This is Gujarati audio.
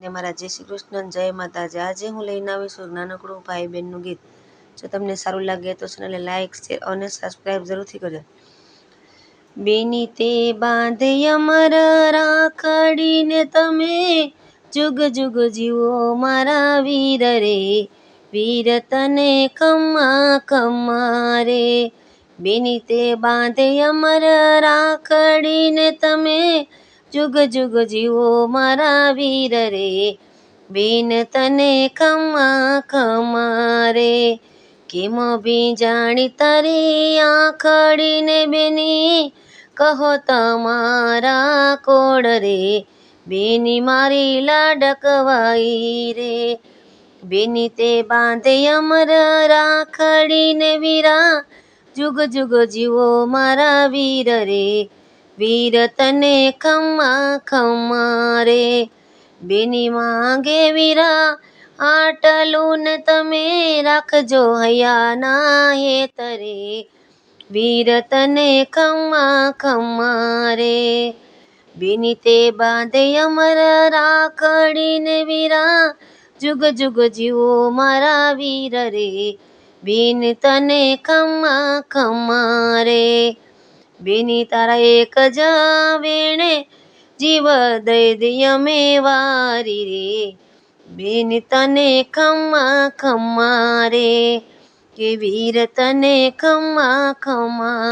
ને મારા જય શ્રી કૃષ્ણ, જય માતાજી। આજે હું લઈને આવી છું નાનકડું ભાઈ બહેનનું ગીત। જો તમને સારું લાગે તો ચેનલને લાઈક, શેર અને સબસ્ક્રાઈબ જરૂરથી કરજો। બેની તે બાંધે અમર રાખડીને તમે, જુગ જુગ જીવો મારા વીર રે, વીર તને ખમ્મા ખમ્મા રે। બેની તે બાંધે અમર રાખડીને તમે, જુગ જુગ જીવો મારા વીર રે, બેન તને ખમ્મા ખમ્મા રે। કેમ ભીંજાણી તારી આંખડીને બેની, કહો તમારા કોડ રે, બેની મારી લાડકવાઈ રે। બેની તે બાંધે અમર રાખડીને વીરા, જુગ જુગ જીવો મારા વીર રે, વીર તને ખમ્મા ખમ્મા રે। બેની માંગે વીરા આટલું ને તમે, રાખજો હૈયાના હેતરે, વીર તને ખમ્મા ખમ્મા રે। બેની તે બાંધે અમર રાખડીને વીરા, જુગ જુગ જીવો મારા વીર રે, બેન તને ખમ્મા ખમ્મા રે। બેની તારા એક જ વેણે, જીવ દઈ દઈ અમે વારી રે, બેન તને ખમ્મા ખમ્મા રે, કે વીર તને ખમ્મા ખમ્મા